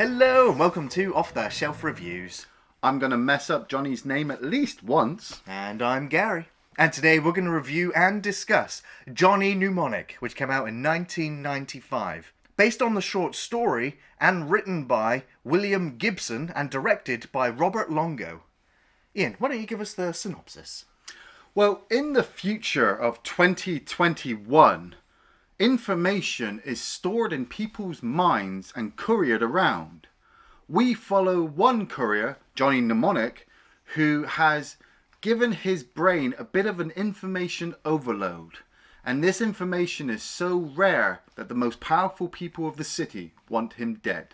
Hello, and welcome to Off the Shelf Reviews. I'm going to mess up Johnny's name at least once. And I'm Gary. And today we're going to review and discuss Johnny Mnemonic, which came out in 1995. Based on the short story and written by William Gibson and directed by Robert Longo. Iain, why don't you give us the synopsis? Well, in the future of 2021, information is stored in people's minds and couriered around. We follow one courier, Johnny Mnemonic, who has given his brain a bit of an information overload. And this information is so rare that the most powerful people of the city want him dead.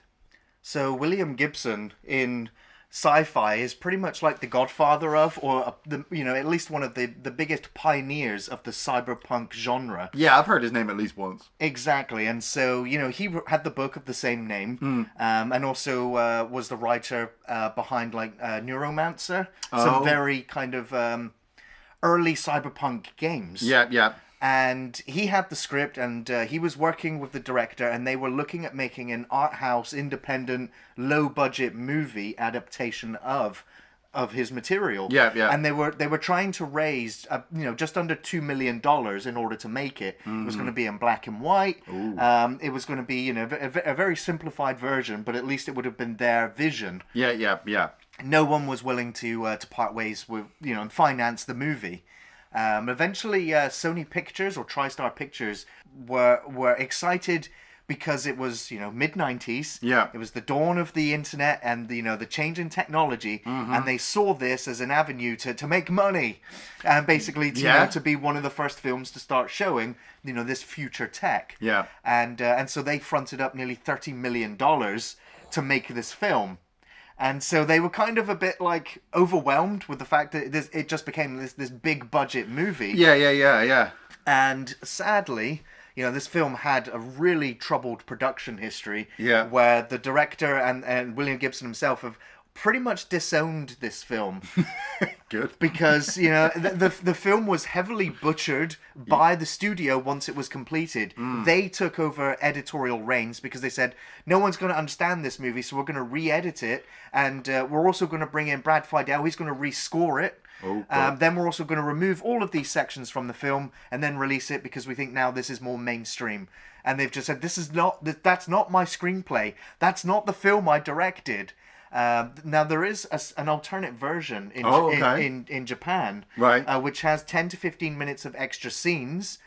So William Gibson in sci-fi is pretty much like the godfather of, or at least one of the biggest pioneers of the cyberpunk genre. Yeah, I've heard his name at least once. Exactly, and so, he had the book of the same name, and also was the writer behind, Neuromancer, some very kind of early cyberpunk games. Yeah. And he had the script, and he was working with the director, and they were looking at making an art house, independent, low-budget movie adaptation of his material. Yeah. And they were trying to raise, just under $2 million in order to make it. It was going to be in black and white. It was going to be, a very simplified version, but at least it would have been their vision. Yeah. No one was willing to part ways with, and finance the movie. Eventually, Sony Pictures or TriStar Pictures were excited because it was, mid-90s. Yeah. It was the dawn of the internet and, the change in technology. And they saw this as an avenue to make money. And basically to be one of the first films to start showing, this future tech. Yeah. And so they fronted up nearly $30 million to make this film. And so they were kind of a bit overwhelmed with the fact that it just became this big budget movie. Yeah. And sadly, this film had a really troubled production history. Yeah. Where the director and William Gibson himself have pretty much disowned this film. Good. Because, the film was heavily butchered by the studio once it was completed. They took over editorial reins because they said, no one's going to understand this movie, so we're going to re-edit it. And we're also going to bring in Brad Fiedel. He's going to rescore it. Then we're also going to remove all of these sections from the film and then release it because we think now this is more mainstream. And they've just said, that's not my screenplay. That's not the film I directed. Now there is an alternate version in Japan, right? Which has 10 to 15 minutes of extra scenes,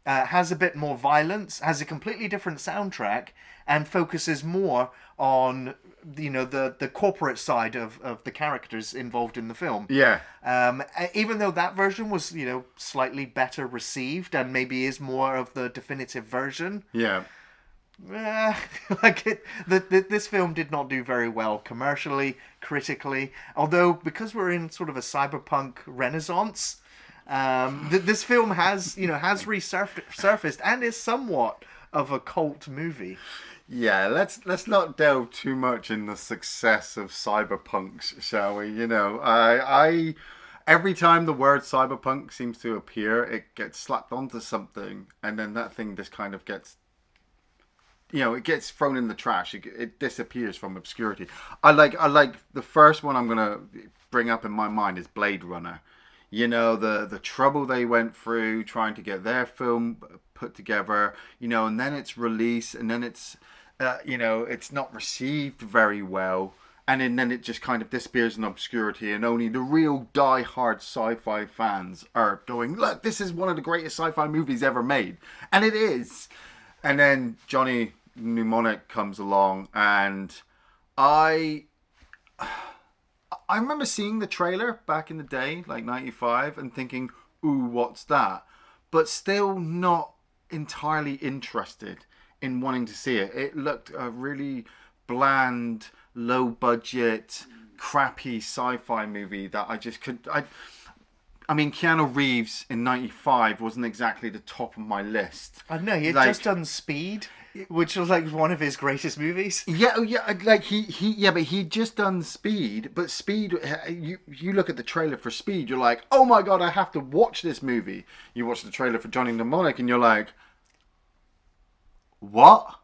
has a bit more violence, has a completely different soundtrack, and focuses more on the corporate side of the characters involved in the film. Yeah. Even though that version was slightly better received and maybe is more of the definitive version. Yeah. This film did not do very well commercially, critically. Although, because we're in sort of a cyberpunk renaissance, this film has resurfaced and is somewhat of a cult movie. Yeah, let's not delve too much in the success of cyberpunks, shall we? I every time the word cyberpunk seems to appear, it gets slapped onto something, and then that thing just kind of gets. It gets thrown in the trash. It disappears from obscurity. I like the first one I'm gonna bring up in my mind is Blade Runner. The trouble they went through trying to get their film put together. And then it's released, and then it's it's not received very well, and then it just kind of disappears in obscurity, and only the real die-hard sci-fi fans are going, look, this is one of the greatest sci-fi movies ever made, and it is. And then Johnny Mnemonic comes along, and I remember seeing the trailer back in the day, like 95, and thinking, ooh, what's that? But still not entirely interested in wanting to see it. It looked a really bland, low budget, crappy sci-fi movie that I just could... I mean, Keanu Reeves in 95 wasn't exactly the top of my list. I know, he had just done Speed, which was one of his greatest movies. Yeah, but he'd just done Speed. But Speed, you look at the trailer for Speed, you're like, oh my god, I have to watch this movie. You watch the trailer for Johnny Mnemonic, and you're like, what?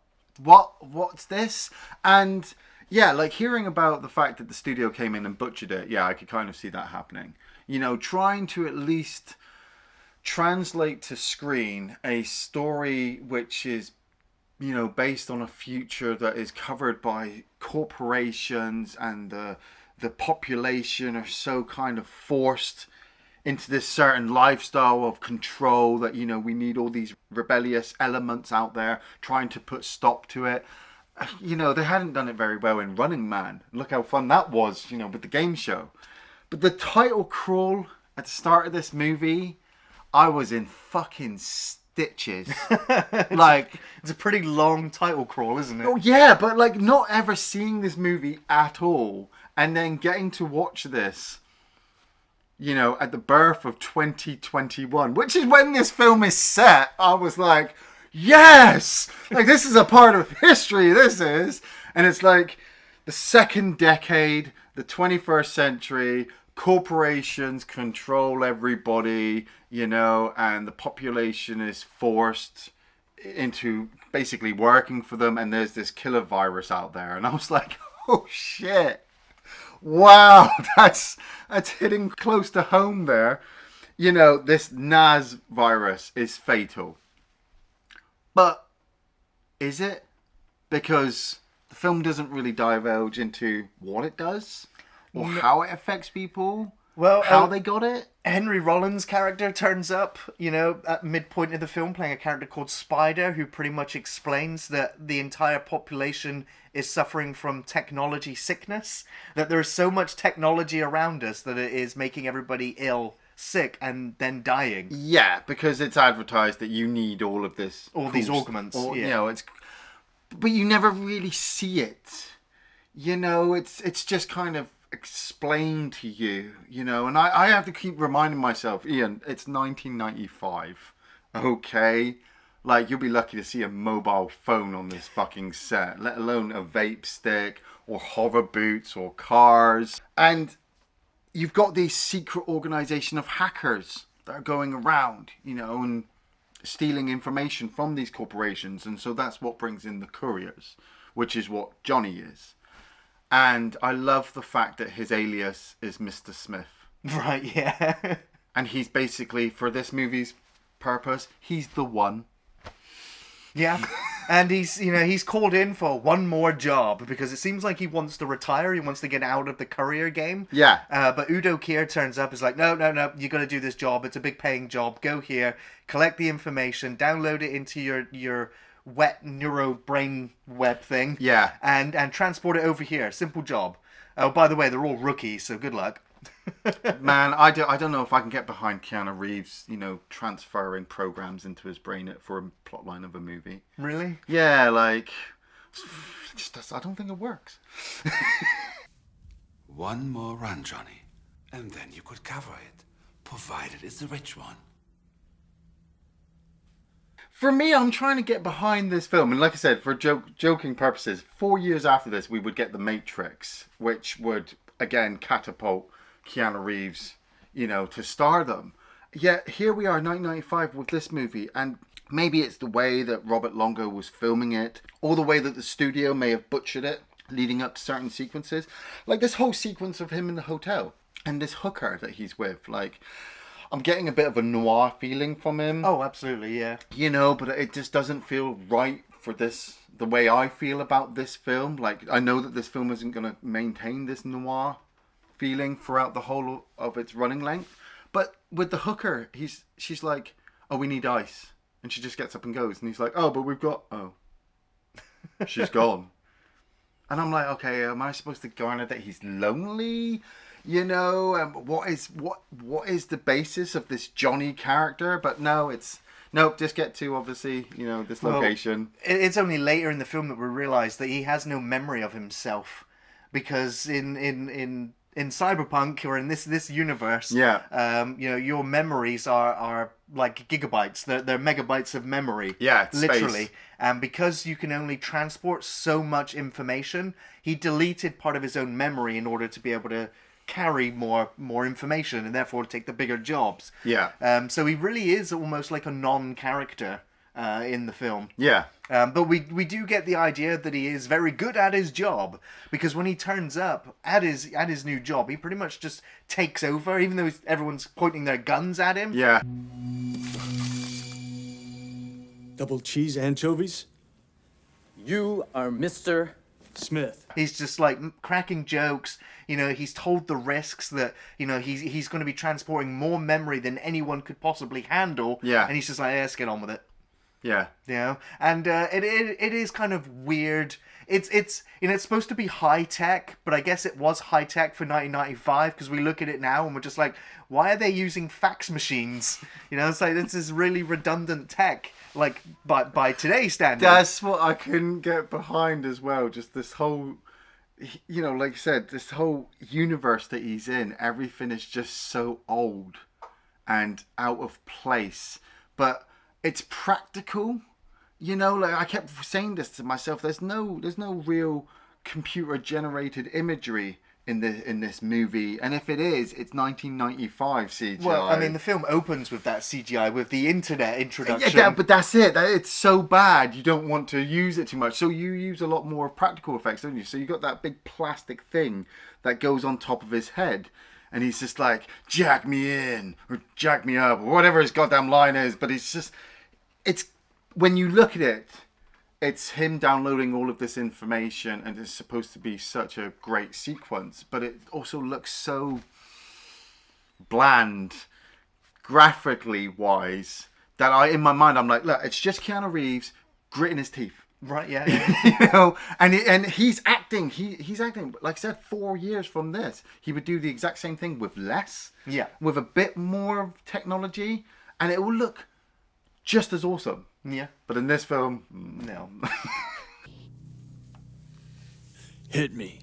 What's this? And Yeah, like hearing about the fact that the studio came in and butchered it, yeah, I could kind of see that happening. You know, trying to at least translate to screen a story which is, you know, based on a future that is covered by corporations, and the population are so kind of forced into this certain lifestyle of control that, you know, we need all these rebellious elements out there trying to put stop to it. You know, they hadn't done it very well in Running Man. Look how fun that was, you know, with the game show. But the title crawl at the start of this movie, I was in fucking stitches. Like, it's a pretty long title crawl, isn't it? oh yeah, but like not ever seeing this movie at all, and then getting to watch this, you know, at the birth of 2021, which is when this film is set. I was like, yes, like this is a part of history. This is, and it's like the second decade, the 21st century. Corporations control everybody, you know, and the population is forced into basically working for them, and there's this killer virus out there. And I was like, oh shit, wow, that's hitting close to home there. You know, this NAS virus is fatal. But is it? Because the film doesn't really divulge into what it does or how it affects people. Well, how they got it. Henry Rollins' character turns up, you know, at midpoint of the film, playing a character called Spider, who pretty much explains that the entire population is suffering from technology sickness, that there is so much technology around us that it is making everybody ill, sick, and then dying. Yeah, because it's advertised that you need all of this, all these augments. You know, but you never really see it. You know, it's just kind of explained to you, you know, and I have to keep reminding myself, Iain, it's 1995, okay? Like, you'll be lucky to see a mobile phone on this fucking set, let alone a vape stick or hover boots or cars. And you've got this secret organization of hackers that are going around, you know, and stealing information from these corporations. And so that's what brings in the couriers, which is what Johnny is. And I love the fact that his alias is Mr. Smith. Right, yeah. And he's basically, for this movie's purpose, he's the one. Yeah. And he's called in for one more job because it seems like he wants to retire. He wants to get out of the courier game. Yeah. But Udo Kier turns up, is like, no, you got to do this job. It's a big paying job. Go here, collect the information, download it into your wet neuro brain web thing. Yeah. And transport it over here. Simple job. Oh, by the way, they're all rookies, so good luck. Man, I don't know if I can get behind Keanu Reeves, you know, transferring programs into his brain for a plotline of a movie. Really? Yeah, like, I don't think it works. One more run, Johnny, and then you could cover it, provided it's the rich one. For me, I'm trying to get behind this film. And like I said, for joking purposes, 4 years after this, we would get The Matrix, which would, again, catapult Keanu Reeves, you know, to stardom. Yet here we are, 1995, with this movie. And maybe it's the way that Robert Longo was filming it, or the way that the studio may have butchered it, leading up to certain sequences. Like this whole sequence of him in the hotel, and this hooker that he's with, like, I'm getting a bit of a noir feeling from him. Oh, absolutely, yeah. You know, but it just doesn't feel right for this, the way I feel about this film. Like, I know that this film isn't going to maintain this noir feeling throughout the whole of its running length. But with the hooker, she's like, oh, we need ice. And she just gets up and goes. And he's like, oh, but we've got, oh, she's gone. And I'm like, okay, am I supposed to garner that he's lonely? You know, what is the basis of this Johnny character? But no, nope, just get to, obviously, you know, this location. Well, it's only later in the film that we realise that he has no memory of himself. Because in Cyberpunk, or in this universe, yeah, you know, your memories are like gigabytes. They're megabytes of memory. Yeah, it's literally. Space. And because you can only transport so much information, he deleted part of his own memory in order to be able to carry more information and therefore take the bigger jobs. Yeah. So he really is almost like a non-character in the film. Yeah. But we do get the idea that he is very good at his job, because when he turns up at his new job, he pretty much just takes over, even though everyone's pointing their guns at him. Yeah. Double cheese anchovies? You are Mr. Smith. He's just like cracking jokes. You know, he's told the risks that, you know, he's going to be transporting more memory than anyone could possibly handle. Yeah. And he's just like, let's get on with it. Yeah. You know, and it is kind of weird. It's you know, it's supposed to be high tech, but I guess it was high tech for 1995, because we look at it now and we're just like, why are they using fax machines? You know, it's like, this is really redundant tech, like by today's standards. That's what I couldn't get behind as well. Just this whole, you know, like you said, this whole universe that he's in, everything is just so old and out of place. But it's practical, you know. Like I kept saying this to myself. There's no real computer generated imagery in this movie, and if it is, it's 1995 CGI. Well, I mean, the film opens with that CGI, with the internet introduction. Yeah, but that's it. It's so bad, you don't want to use it too much. So you use a lot more practical effects, don't you? So you got that big plastic thing that goes on top of his head, and he's just like, jack me in, or jack me up, or whatever his goddamn line is. But it's when you look at it, it's him downloading all of this information, and it's supposed to be such a great sequence, but it also looks so bland, graphically wise, that in my mind, I'm like, look, it's just Keanu Reeves gritting his teeth. Right, yeah. You know, and he's acting. He's acting. Like I said, 4 years from this, he would do the exact same thing with less. Yeah. With a bit more technology, and it will look just as awesome. Yeah. But in this film, No. Hit me.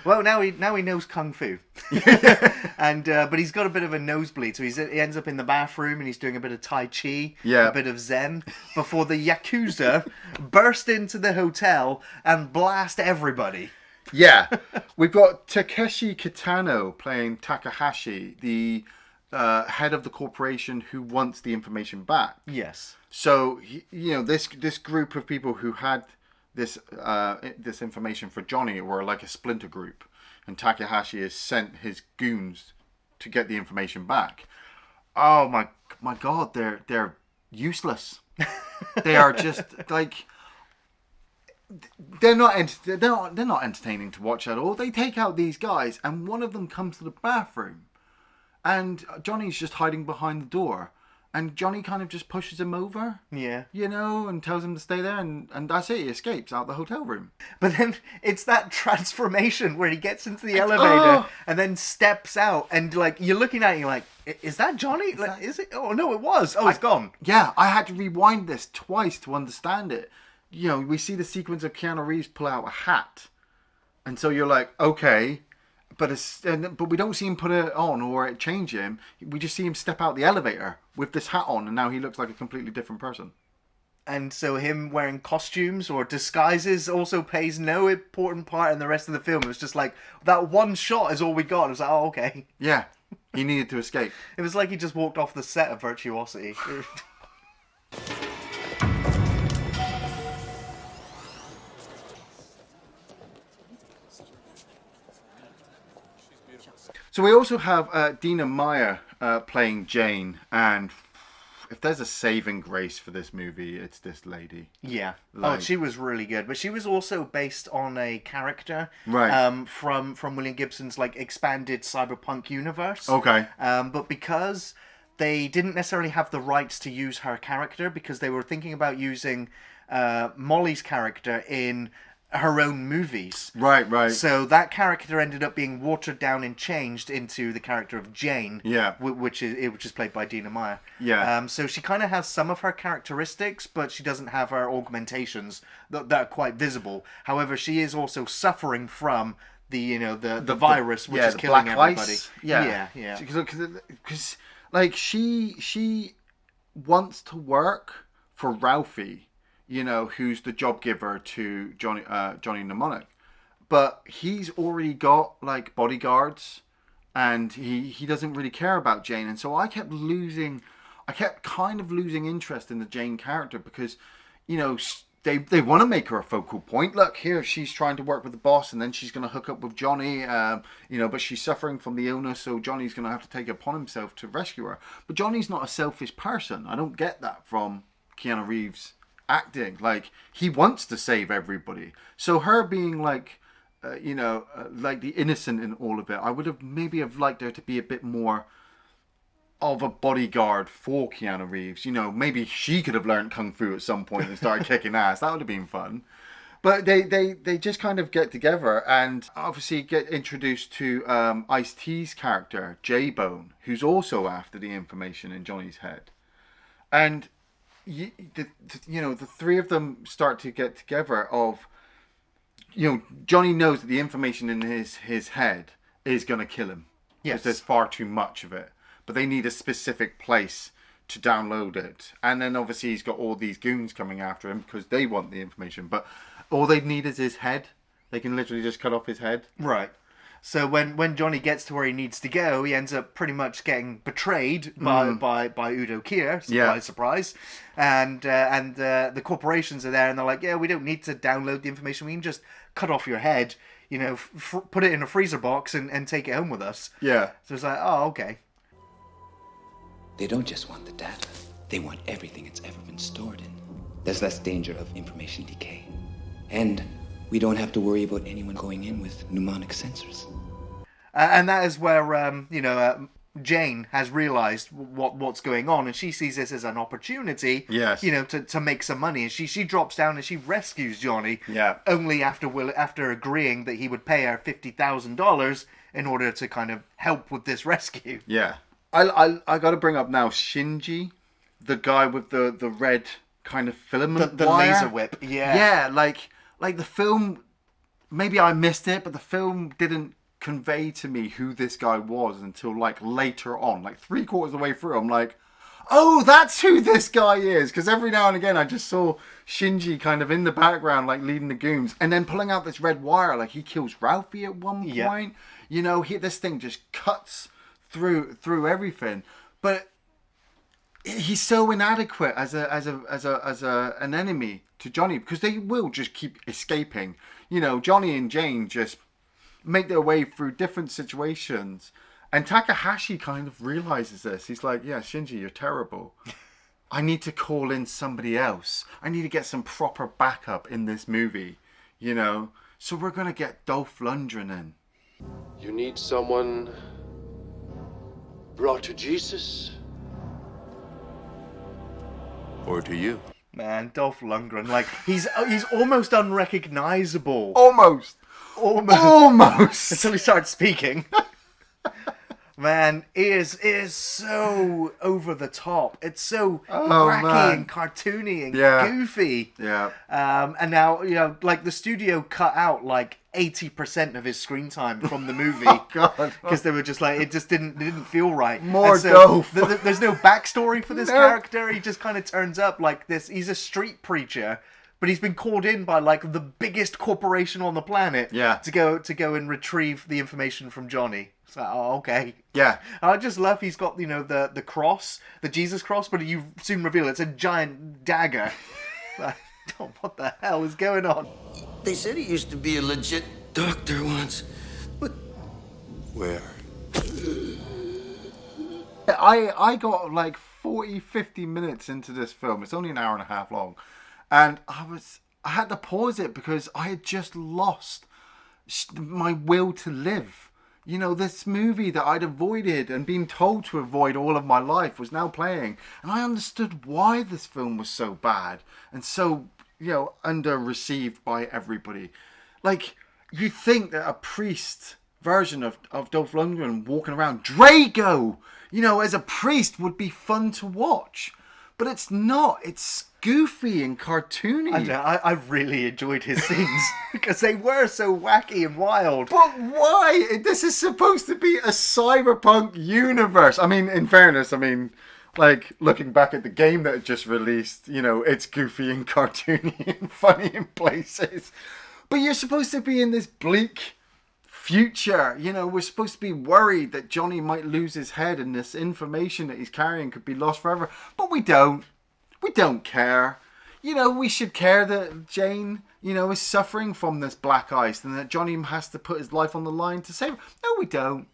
Well, now he knows kung fu, and but he's got a bit of a nosebleed, so he ends up in the bathroom and he's doing a bit of tai chi, Yeah. a bit of Zen, before the Yakuza burst into the hotel and blast everybody. yeah, we've got Takeshi Kitano playing Takahashi, the head of the corporation who wants the information back. Yes. So you know, this group of people who had this information for Johnny were like a splinter group, and Takahashi has sent his goons to get the information back. Oh my god, they're useless. They are just like, they're not entertaining to watch at all. They take out these guys, and one of them comes to the bathroom, and Johnny's just hiding behind the door. And Johnny kind of just pushes him over, Yeah. you know, and tells him to stay there, and that's it. He escapes out the hotel room. But then it's that transformation where he gets into the elevator and then steps out, and like you're looking at it, you're like, is that Johnny? Like, is it? Oh no, it was. Oh, it's gone. Yeah, I had to rewind this twice to understand it. You know, we see the sequence of Keanu Reeves pull out a hat, and so you're like, okay, but we don't see him put it on or it change him. We just see him step out the elevator with this hat on, and now he looks like a completely different person. And so him wearing costumes or disguises also plays no important part in the rest of the film. It was just like, that one shot is all we got. It was like, oh, okay. Yeah, he needed to escape. It was like he just walked off the set of Virtuosity. So we also have Dina Meyer playing Jane, and if there's a saving grace for this movie, it's this lady. Yeah. Like- Oh, she was really good. But she was also based on a character Right. from William Gibson's like expanded cyberpunk universe. Okay. But because they didn't necessarily have the rights to use her character, because they were thinking about using Molly's character in her own movies. Right. So that character ended up being watered down and changed into the character of Jane. Yeah. Which is played by Dina Meyer. Yeah. So she kind of has some of her characteristics, but she doesn't have her augmentations that are quite visible. However, she is also suffering from the virus, which is the killing black everybody. ice. Yeah. Because like she wants to work for Ralphie, you know, who's the job giver to Johnny Mnemonic, but he's already got like bodyguards and he doesn't really care about Jane. And so I kept kind of losing interest in the Jane character because, you know, they want to make her a focal point. Look, here she's trying to work with the boss, and then she's going to hook up with Johnny, you know, but she's suffering from the illness, so Johnny's going to have to take it upon himself to rescue her. But Johnny's not a selfish person. I don't get that from Keanu Reeves acting. Like, he wants to save everybody. So her being like, like the innocent in all of it, I would have maybe liked her to be a bit more of a bodyguard for Keanu Reeves. You know, maybe she could have learned kung fu at some point and started kicking ass. That would have been fun. But they just kind of get together and obviously get introduced to Ice-T's character, J-Bone, who's also after the information in Johnny's head. And the three of them start to get together of, you know, Johnny knows that the information in his head is going to kill him. Yes. Because there's far too much of it. But they need a specific place to download it. And then obviously he's got all these goons coming after him because they want the information. But all they need is his head. They can literally just cut off his head. Right. So when Johnny gets to where he needs to go, he ends up pretty much getting betrayed by Udo Kier. Surprise, surprise. And the corporations are there, and they're like, yeah, we don't need to download the information. We can just cut off your head, you know, put it in a freezer box and take it home with us. Yeah. So it's like, oh, okay. They don't just want the data. They want everything it's ever been stored in. There's less danger of information decay. And we don't have to worry about anyone going in with mnemonic sensors. And that is where, Jane has realised what's going on, and she sees this as an opportunity, yes, you know, to make some money. And she drops down and she rescues Johnny, yeah, only after agreeing that he would pay her $50,000 in order to kind of help with this rescue. Yeah. I got to bring up now Shinji, the guy with the red kind of filament the wire. laser whip. Yeah. Yeah, like the film, maybe I missed it, but the film didn't convey to me who this guy was until like later on, like 3/4 of the way through. I'm like, oh, that's who this guy is. Because every now and again I just saw Shinji kind of in the background, like leading the goons, and then pulling out this red wire, like he kills Ralphie at one point. Yeah. You know, this thing just cuts through everything. But he's so inadequate as an enemy to Johnny, because they will just keep escaping. You know, Johnny and Jane just make their way through different situations, and Takahashi kind of realizes this. He's like, yeah, Shinji, you're terrible. I need to call in somebody else. I need to get some proper backup in this movie, you know. So we're gonna get Dolph Lundgren in. You need someone brought to Jesus? Or to you. Man, Dolph Lundgren, like he's almost unrecognizable. Almost. Until he starts speaking. Man, it is so over the top. It's so wacky and cartoony and goofy. Yeah. And now, you know, like the studio cut out like 80% of his screen time from the movie. Oh God! Because they were just like, it didn't feel right. More so Dolph. There's no backstory for this character. He just kind of turns up like this. He's a street preacher, but he's been called in by like the biggest corporation on the planet. Yeah. To go and retrieve the information from Johnny. So, oh, okay. Yeah. I just love he's got, you know, the cross, the Jesus cross, but you soon reveal it's a giant dagger. Like, oh, what the hell is going on? They said he used to be a legit doctor once, but Where? I got like 40-50 minutes into this film. It's only an hour and a half long, and I had to pause it because I had just lost my will to live. You know, this movie that I'd avoided and been told to avoid all of my life was now playing, and I understood why this film was so bad and so, you know, under-received by everybody. Like, you think that a priest version of Dolph Lundgren walking around, Drago, you know, as a priest would be fun to watch. But it's not. It's goofy and cartoony. I really enjoyed his scenes because they were so wacky and wild. But why? This is supposed to be a cyberpunk universe. I mean, in fairness, like, looking back at the game that it just released, you know, it's goofy and cartoony and funny in places. But you're supposed to be in this bleak future. You know, we're supposed to be worried that Johnny might lose his head and this information that he's carrying could be lost forever. But we don't. We don't care. You know, we should care that Jane, you know, is suffering from this black ice and that Johnny has to put his life on the line to save her. No, we don't.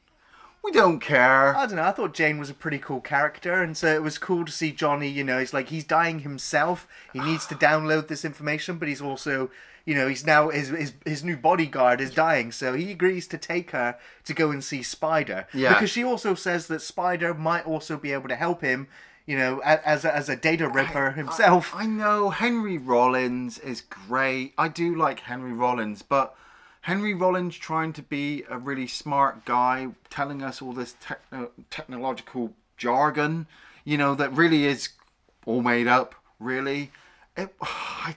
We don't care. I don't know. I thought Jane was a pretty cool character, and so it was cool to see Johnny. You know, he's dying himself. He needs to download this information, but he's also, you know, he's now his new bodyguard is dying, so he agrees to take her to go and see Spider. Yeah. Because she also says that Spider might also be able to help him. You know, as a data ripper himself. I know Henry Rollins is great. I do like Henry Rollins, but Henry Rollins trying to be a really smart guy, telling us all this technological jargon, you know, that really is all made up, really. I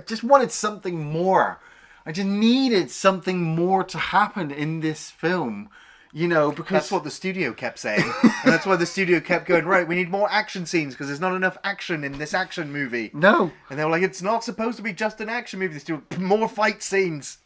just wanted something more. I just needed something more to happen in this film. You know, because that's what the studio kept saying. And that's why the studio kept going, right, we need more action scenes because there's not enough action in this action movie. No. And they were like, it's not supposed to be just an action movie. Let's do more fight scenes.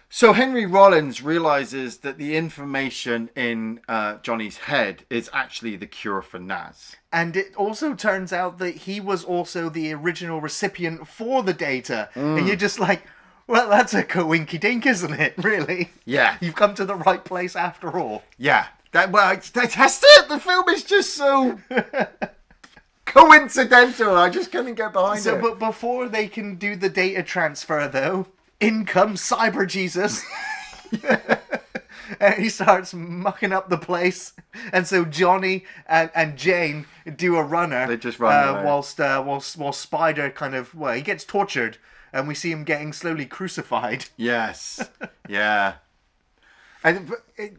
So Henry Rollins realizes that the information in Johnny's head is actually the cure for Naz. And it also turns out that he was also the original recipient for the data. And you're just like, well, that's a coinky-dink, isn't it, really? Yeah. You've come to the right place after all. Yeah. That's it. The film is just so coincidental. I just couldn't get behind it. But before they can do the data transfer, though, in comes Cyber Jesus. And he starts mucking up the place. And so Johnny and Jane do a runner. They just run away. Whilst Spider kind of, well, he gets tortured. And we see him getting slowly crucified. Yes. Yeah. And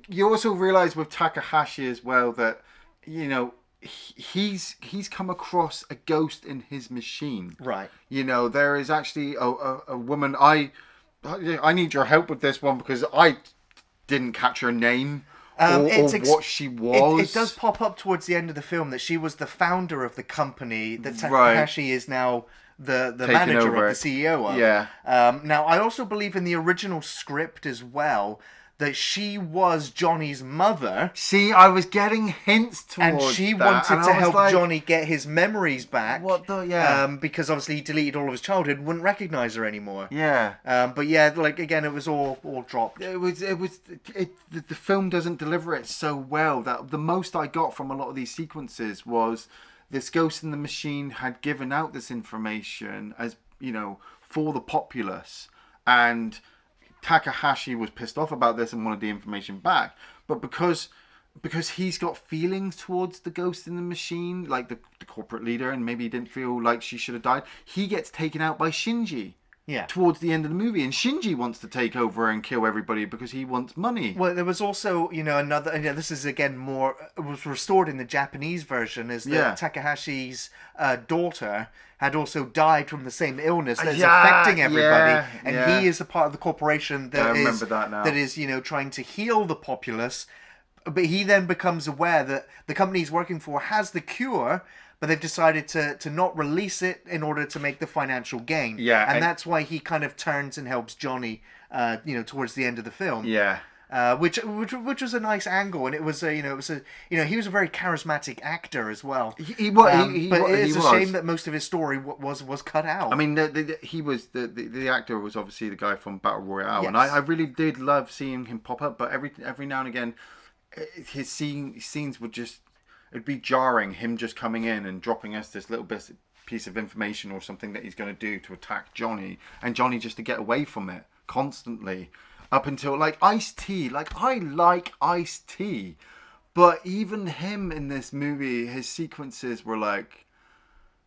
you also realise with Takahashi as well that, you know, he's come across a ghost in his machine. Right. You know, there is actually a woman. I need your help with this one because I didn't catch her name or what she was. It does pop up towards the end of the film that she was the founder of the company that Takahashi is now the manager of, the CEO of. Yeah. Now, I also believe in the original script as well that she was Johnny's mother. See, I was getting hints towards and she that, wanted and to I was help like, Johnny get his memories back. What the, yeah. Because obviously he deleted all of his childhood, wouldn't recognize her anymore. Yeah. But yeah, like again, it was all dropped. The film doesn't deliver it so well. That the most I got from a lot of these sequences was this ghost in the machine had given out this information as, you know, for the populace, and Takahashi was pissed off about this and wanted the information back. But because he's got feelings towards the ghost in the machine, like the corporate leader, and maybe he didn't feel like she should have died, he gets taken out by Shinji. Yeah. Towards the end of the movie, and Shinji wants to take over and kill everybody because he wants money. Well, there was also, you know, another. You know, this is again more. It was restored in the Japanese version. Is that Takahashi's daughter had also died from the same illness that's affecting everybody, and he is a part of the corporation that is, you know, trying to heal the populace. But he then becomes aware that the company he's working for has the cure. But they've decided to not release it in order to make the financial gain. Yeah, and that's why he kind of turns and helps Johnny, you know, towards the end of the film. Yeah. Which was a nice angle, and it was he was a very charismatic actor as well. But it's a shame that most of his story was cut out. I mean, the actor was obviously the guy from Battle Royale, yes. and I really did love seeing him pop up. But every now and again, his scenes would just. It'd be jarring, him just coming in and dropping us this little piece of information or something that he's going to do to attack Johnny, and Johnny just to get away from it constantly, up until like Ice-T. Like, I like Ice-T, but even him in this movie, his sequences were like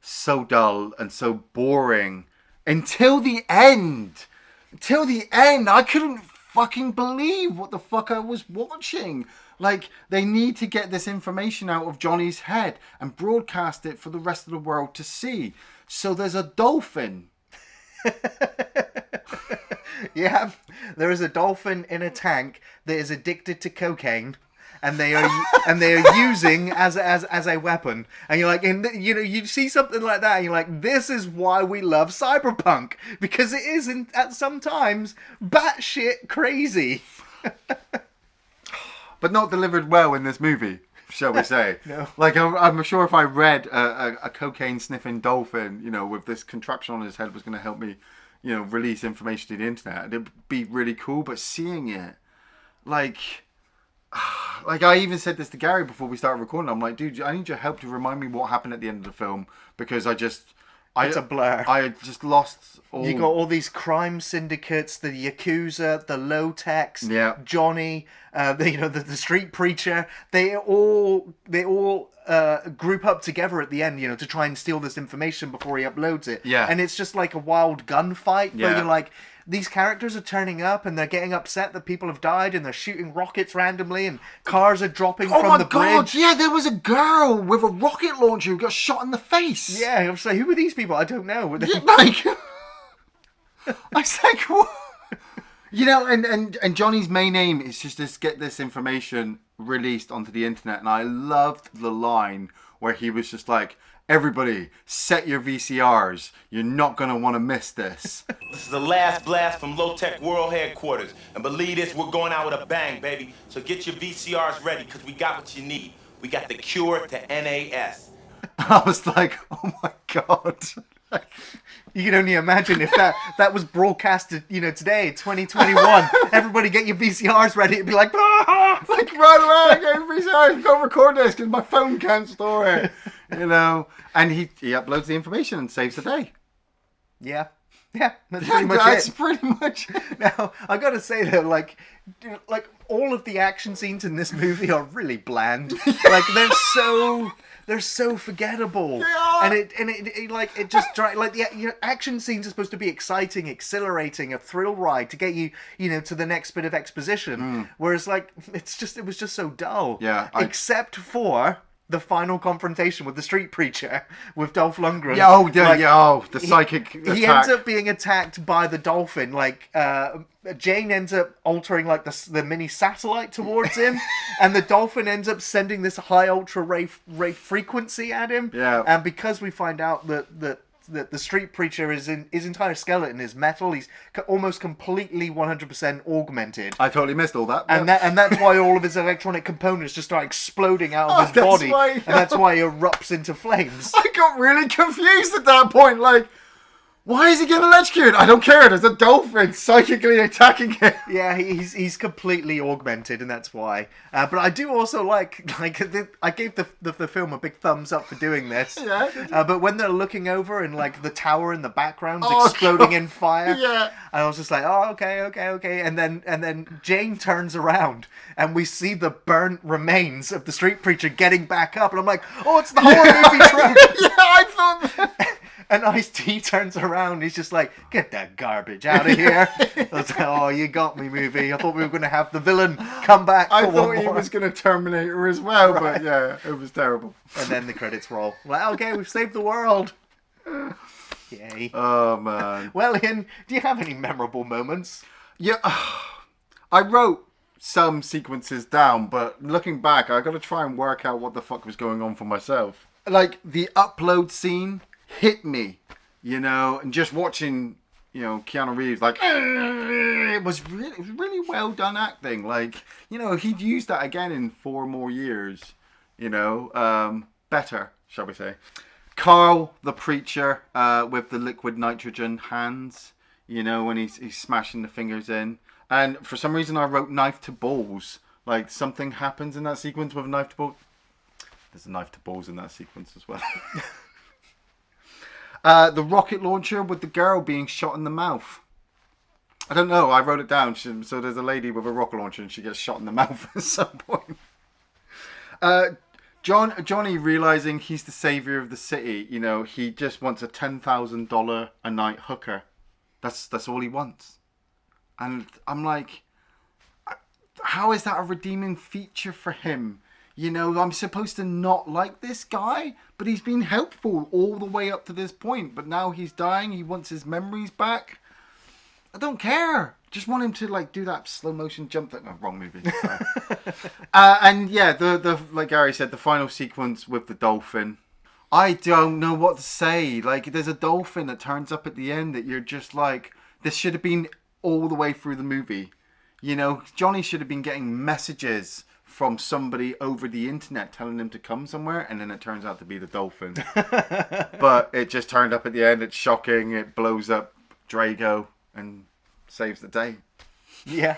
so dull and so boring until the end. Until the end, I couldn't fucking believe what the fuck I was watching. Like, they need to get this information out of Johnny's head and broadcast it for the rest of the world to see. So there's a dolphin. Yeah, there is a dolphin in a tank that is addicted to cocaine. and they are using as a weapon. And you're like, you see something like that, and you're like, this is why we love Cyberpunk, because it is at sometimes batshit crazy. But not delivered well in this movie, shall we say. No. Like, I'm sure if I read a cocaine-sniffing dolphin, with this contraption on his head was going to help me, release information to the internet, it'd be really cool. But seeing it, like I even said this to Gary before we started recording, I'm like, dude, I need your help to remind me what happened at the end of the film, because it's a blur. I just lost all... You got all these crime syndicates, the Yakuza, the Low-Techs, Johnny, the street preacher. They all group up together at the end, to try and steal this information before he uploads it. Yeah. And it's just like a wild gunfight where you're like, these characters are turning up and they're getting upset that people have died, and they're shooting rockets randomly, and cars are dropping from the bridge. Oh my god, yeah, there was a girl with a rocket launcher who got shot in the face. Yeah, I was like, who are these people? I don't know. Yeah, like, I was like, what? And Johnny's main aim is just to get this information released onto the internet, and I loved the line where he was just like, everybody, set your VCRs. You're not going to want to miss this. This is the last blast from Low-Tech World Headquarters. And believe this, we're going out with a bang, baby. So get your VCRs ready, because we got what you need. We got the cure to NAS. I was like, oh my god. You can only imagine if that was broadcasted, today, 2021. Everybody get your VCRs ready. It'd be like, like, run around, get your VCRs, go record this, because my phone can't store it. And he uploads the information and saves the day. Yeah, that's pretty much it. Now, I gotta say though, like all of the action scenes in this movie are really bland. Like they're so forgettable. And it just like the action scenes are supposed to be exciting, exhilarating, a thrill ride to get you to the next bit of exposition. Whereas like it was just so dull. Yeah, except for the final confrontation with the street preacher with Dolph Lundgren. The psychic attack. He ends up being attacked by the dolphin. Like, Jane ends up altering like the mini satellite towards him, and the dolphin ends up sending this high ultra ray frequency at him. Yeah. And because we find out that the street preacher his entire skeleton is metal. He's almost completely 100% augmented. I totally missed all that. And that's why all of his electronic components just start exploding out of his body. And that's why he erupts into flames. I got really confused at that point. Like, why is he getting electrocuted? I don't care. There's a dolphin psychically attacking him. Yeah, he's completely augmented, and that's why. But I do also like I gave the film a big thumbs up for doing this. Yeah. But when they're looking over and like the tower in the background's exploding in fire, yeah, and I was just like, oh, okay. And then Jane turns around and we see the burnt remains of the street preacher getting back up, and I'm like, oh, it's the horror movie trope. Yeah, I thought that. And Ice-T turns around, he's just like, get that garbage out of here. I was like, oh, you got me, movie. I thought we were going to have the villain come back. I thought he was going to terminate her as well, Right. But yeah, it was terrible. And then the credits roll. Like, okay, we've saved the world. Yay. Oh, man. Well, Iain, do you have any memorable moments? Yeah, I wrote some sequences down, but looking back, I got to try and work out what the fuck was going on for myself. Like, the upload scene hit me, and just watching, Keanu Reeves, like, it was really well done acting. Like, he'd use that again in 4 more years, better, shall we say. Carl, the preacher, with the liquid nitrogen hands, when he's smashing the fingers in. And for some reason I wrote knife to balls. Like, something happens in that sequence with a knife to balls. There's a knife to balls in that sequence as well. The rocket launcher with the girl being shot in the mouth. I don't know. I wrote it down. So there's a lady with a rocket launcher and she gets shot in the mouth at some point. Johnny realizing he's the savior of the city. He just wants a $10,000 a night hooker. That's all he wants. And I'm like, how is that a redeeming feature for him? I'm supposed to not like this guy, but he's been helpful all the way up to this point. But now he's dying. He wants his memories back. I don't care. Just want him to like do that slow motion jump thing. Oh, wrong movie. Sorry. And yeah, the like Gary said, the final sequence with the dolphin. I don't know what to say. Like, there's a dolphin that turns up at the end that you're just like, this should have been all the way through the movie. You know, Johnny should have been getting messages from somebody over the internet telling him to come somewhere, and then it turns out to be the dolphin. But it just turned up at the end. It's shocking. It blows up Drago and saves the day. Yeah.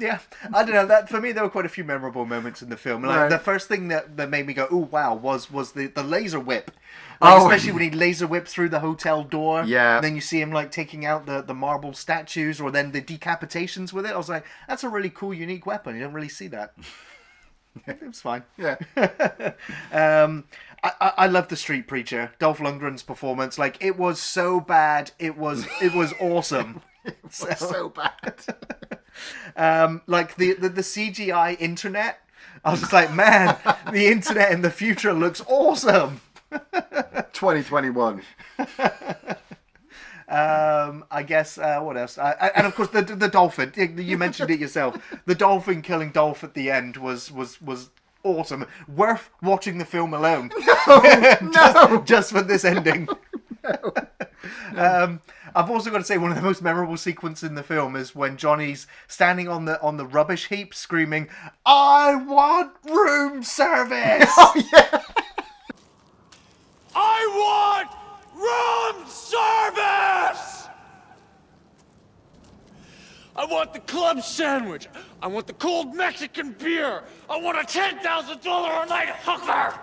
I don't know. That for me, there were quite a few memorable moments in the film. Like, the first thing that made me go, "Oh wow," was the laser whip. Like, especially when he laser whipped through the hotel door. Yeah. And then you see him like taking out the marble statues, or then the decapitations with it. I was like, that's a really cool, unique weapon. You don't really see that. It was fine. Yeah. I love the Street Preacher, Dolph Lundgren's performance. Like, it was so bad, it was awesome. It was so bad. Like the CGI internet, I was just like, man, the internet in the future looks awesome. 2021. I guess what else? And of course the dolphin. You mentioned it yourself. The dolphin killing Dolph at the end was awesome. Worth watching the film alone. No. just for this ending. I've also got to say, one of the most memorable sequences in the film is when Johnny's standing on the rubbish heap screaming, "I want room service!" Oh, yeah. I want room service! I want the club sandwich. I want the cold Mexican beer. I want a $10,000 a night hooker!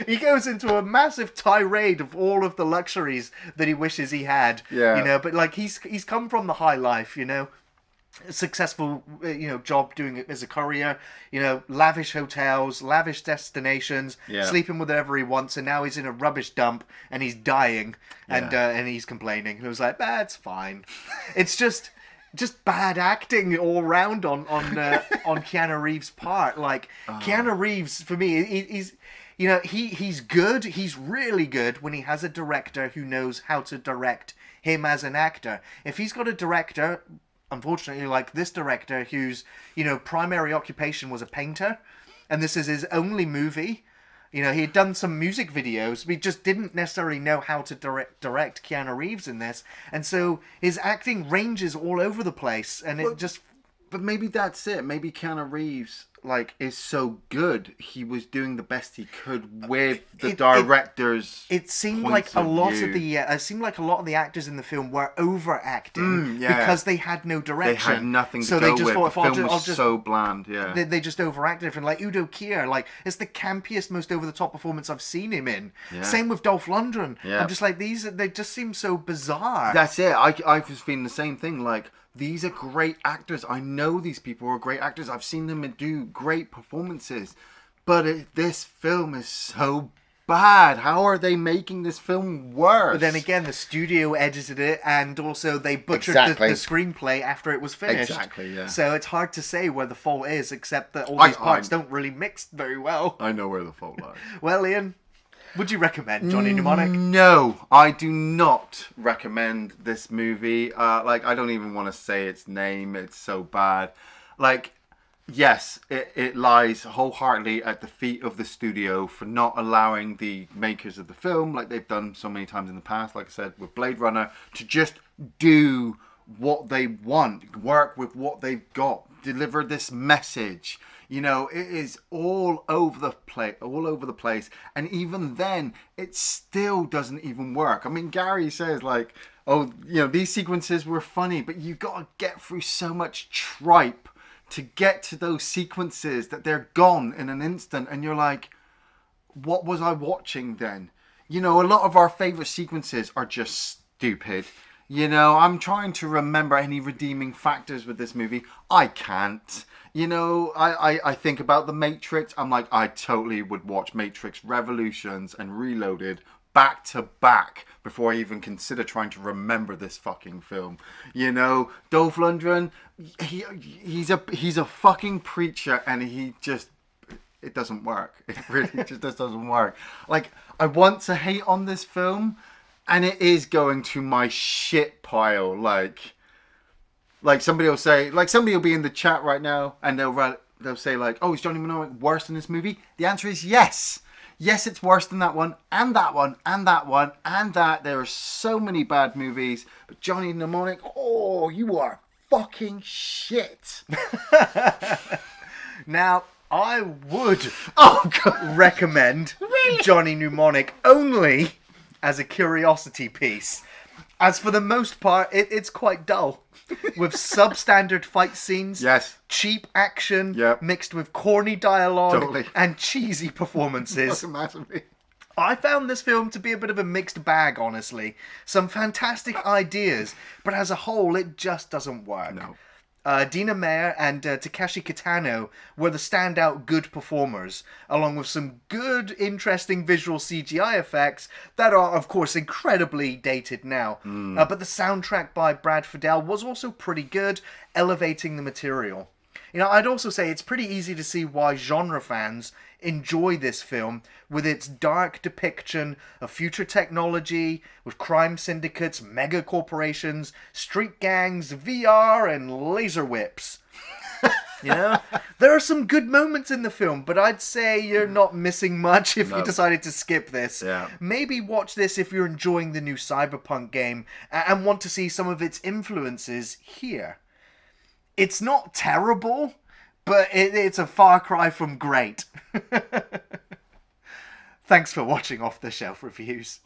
He goes into a massive tirade of all of the luxuries that he wishes he had. Yeah. You know, but like he's come from the high life, you know. A successful, job doing it as a courier, lavish hotels, lavish destinations, sleeping with whatever he wants, and now he's in a rubbish dump and he's dying, and he's complaining. And it was like, it's fine. It's just bad acting all round on Keanu Reeves' part. Like, Keanu Reeves, for me, he's good. He's really good when he has a director who knows how to direct him as an actor. If he's got a director, unfortunately, like this director whose, primary occupation was a painter, and this is his only movie. He had done some music videos, but he just didn't necessarily know how to direct Keanu Reeves in this. And so his acting ranges all over the place, and But maybe that's it. Maybe Keanu Reeves, is so good. He was doing the best he could with the director's. It seemed like a lot of the actors in the film were overacting because they had no direction. They had nothing to so go they just with. thought, The film was so bland. Yeah, they just overacted. And like Udo Kier, it's the campiest, most over the top performance I've seen him in. Yeah. Same with Dolph Lundgren. Yeah. I'm just like, they just seem so bizarre. That's it. I was feeling the same thing. These are great actors. I know these people are great actors. I've seen them do great performances. But this film is so bad. How are they making this film worse? But then again, the studio edited it, and also they butchered the screenplay after it was finished. Exactly, yeah. So it's hard to say where the fault is, except that all these parts don't really mix very well. I know where the fault lies. Well, Iain, would you recommend Johnny Mnemonic? No, I do not recommend this movie. I don't even want to say its name. It's so bad. Yes, it lies wholeheartedly at the feet of the studio for not allowing the makers of the film, like they've done so many times in the past, like I said, with Blade Runner, to just do what they want, work with what they've got, deliver this message. It is all over the place, and even then, it still doesn't even work. I mean, Gary says these sequences were funny, but you got to get through so much tripe to get to those sequences that they're gone in an instant, and you're like, what was I watching then? A lot of our favorite sequences are just stupid. I'm trying to remember any redeeming factors with this movie. I can't. I think about The Matrix. I'm like, I totally would watch Matrix Revolutions and Reloaded back to back before I even consider trying to remember this fucking film. Dolph Lundgren, he's a fucking preacher, and it doesn't work. It really just doesn't work. I want to hate on this film, And it is going to my shit pile. Like somebody will say, like somebody will be in the chat right now and they'll say like, oh, is Johnny Mnemonic worse than this movie? The answer is yes. Yes, it's worse than that one, and that one, and that one, and that. There are so many bad movies, but Johnny Mnemonic, oh, you are fucking shit. Now, I would recommend Johnny Mnemonic only as a curiosity piece. As for the most part, it's quite dull. With substandard fight scenes, yes, cheap action, yep, mixed with corny dialogue, totally, and cheesy performances. Massively. I found this film to be a bit of a mixed bag, honestly. Some fantastic ideas, but as a whole, it just doesn't work. No. Dina, Meyer, and Takeshi Kitano were the standout good performers, along with some good, interesting visual CGI effects that are, of course, incredibly dated now. But the soundtrack by Brad Fiedel was also pretty good, elevating the material. You know, I'd also say it's pretty easy to see why genre fans enjoy this film with its dark depiction of future technology, with crime syndicates, mega corporations, street gangs, VR, and laser whips. You know, there are some good moments in the film, but I'd say you're not missing much if you decided to skip this. Yeah. Maybe watch this if you're enjoying the new Cyberpunk game and want to see some of its influences here. It's not terrible, but it's a far cry from great. Thanks for watching Off the Shelf Reviews.